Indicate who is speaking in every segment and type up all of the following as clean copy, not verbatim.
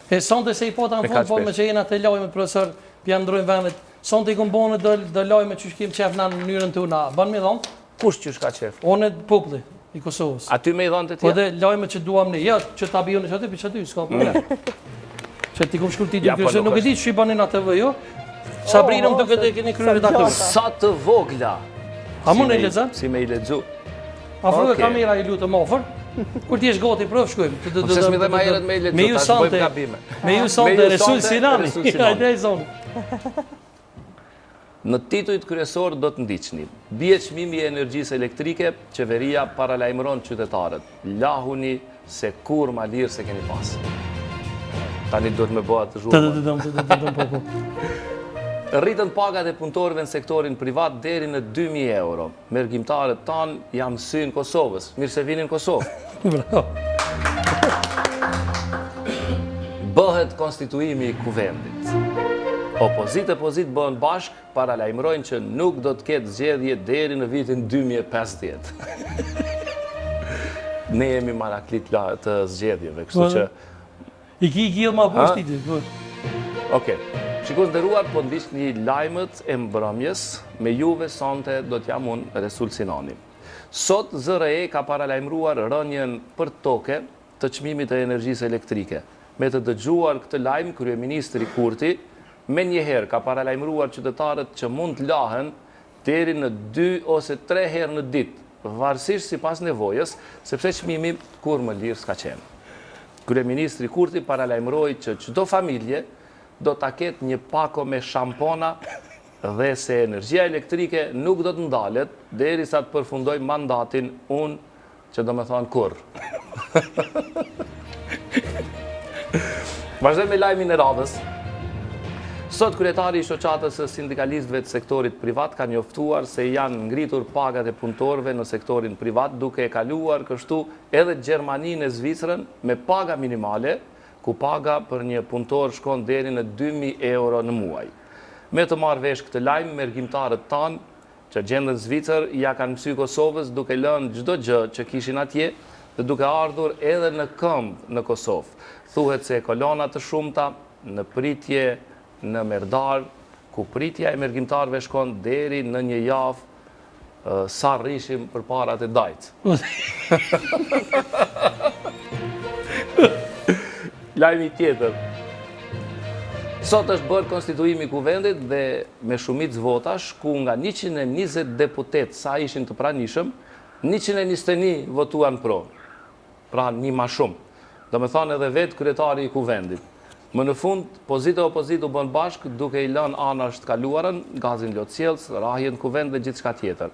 Speaker 1: E sonte se I pota në fund, po me që jena të lajmet, profesor, pja ndrojnë vendet, sonte I kombone do lajme që shkim qef në mënyrën të una. Ban me dhonë?
Speaker 2: Kush që shka qef?
Speaker 1: One populli I Kosovës.
Speaker 2: A ty me I dhonë të tja?
Speaker 1: Po dhe lajme që duham ne, ja, që ta bion në që aty, s'ka problem. Që ti kom shkurti dy kërse, nuk e di që I banin atë vë, jo? Sabrinëm duke të keni kryer redaktor.
Speaker 2: Sa të vogla.
Speaker 1: A mund e lexon?
Speaker 2: Si me I lexu.
Speaker 1: Afro kamera I lutem ofër. Kur ti je gati prov shkojmë.
Speaker 2: Po se më dhe më herët me I lexu.
Speaker 1: Me ju sonte. Me ju sonte Resul Sinani. Hajde zon.
Speaker 2: Në titujt kryesor do të ndiqni. Bie çmimi I energjisë elektrike, qeveria paralajmëron qytetarët. Lahuni se kur ma lirë se keni pas. Tani duhet me bëha të zhurmë.
Speaker 1: Po.
Speaker 2: Rritën pagat e punëtorëve në sektorin privat deri në 2.000 euro. Mergjimtarët tanë jam synë Kosovës. Mirë se vinin Kosovë.
Speaker 1: Bravo.
Speaker 2: Bëhet konstituimi I kuvendit. Opozit e pozit bëhen bashk, paralajmërojnë që nuk do të ketë zgjedhje deri në vitin 2050. Ne jemi maraklit të zgjedhjeve, kështu që...
Speaker 1: I ki ma poshtiti.
Speaker 2: Okej. Shikos nderuar, po ndiqni lajmët e mbrëmjes, me juve sonte do t'jam unë Resul Sinani. Sot ZRE ka paralajmëruar rënjen për toke të çmimit të energjisë elektrike. Me të dëgjuar këtë lajm, kryeministri Kurti me njëherë ka paralajmëruar qytetarët që mund të lahen deri në 2 ose 3 herë në ditë, varësisht sipas nevojës, sepse çmimi kur më lirë s'ka qenë. Kryeministri Kurti paralajmëroi që çdo familje do ta ketë një pako me shampona dhe se energjia elektrike nuk do të ndalet derisa të përfundoj mandatin unë që do me thonë kur. Vazhdojmë me lajmin e radhës. Sot kryetari I shoqatës së sindikalistëve të sektorit privat ka njoftuar se janë ngritur pagat e punëtorëve në sektorin privat duke e kaluar kështu edhe Gjermaninë e Zvicrën me paga minimale, ku paga për një punëtor shkon deri në 2.000 euro në muaj. Me të marrë vesh këtë lajm, mergjimtarët tanë që gjendën Zvicër ja kanë mësy Kosovës duke lënë çdo gjë që kishin atje dhe duke ardhur edhe në këmbë në Kosovë. Thuhet se kolona të shumta në pritje në Merdar, ku pritja e mergjimtarëve shkon deri në një javë sa rrishim për parat e dajt. Lajmi tjetër. Sot është bërë konstituimi I kuvendit dhe me shumicë votash, ku nga 120 deputet sa ishin të pranishëm, 121 votuan pro. Pra një ma shumë. Do me thonë edhe vetë kryetari I kuvendit. Më në fund, pozita e opozit u bën bashk duke I lënë anasht kaluarën, gazin lotësjellës, rahjen kuvend dhe gjithçka tjetër.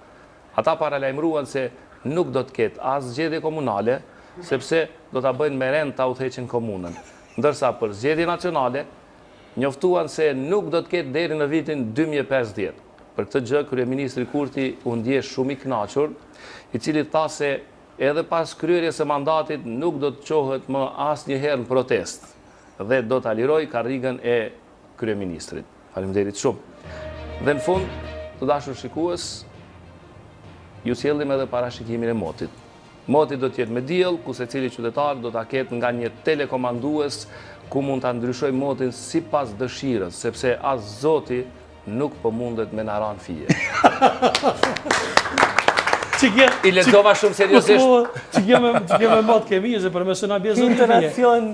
Speaker 2: Ata paralajmëruan se nuk do të ketë as zgjedhje komunale, sepse do ta bëjnë me rend ta udhëheqin komunën. Ndërsa për zgjedhje nacionale, njoftuan se nuk do të ketë deri në vitin 2050. Për këtë gjë, kryeministri Kurti u ndjeh shumë I kënaqur, I cili tha se edhe pas kryerjes së mandatit nuk do të qohet më asnjëherë në protestë dhe do ta liroj karrigën e kryeministrit. Faleminderit shumë. Dhe në fund, të dashur shikues, ju sjellim edhe parashikimin e motit. Moti do të jetë me diell, ku secili qytetar do ta ketë nga një telekomandues ku mund ta ndryshojë motin sipas dëshirës, sepse as Zoti nuk po mundet me na ran fije. I lexova shumë seriozisht.
Speaker 1: Që me mot kemi, se për mësë nga bjezën
Speaker 3: Internacion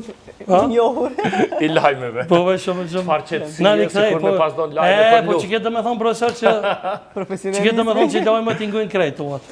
Speaker 3: njohur.
Speaker 2: I lajmeve.
Speaker 1: Po, shumë.
Speaker 2: Farë qëtësie, se kur me pas do në lajme për
Speaker 1: luft. Po, që këtë me thonë, profesor, që këtë me thonë që lajme t'ingujnë krejtuat.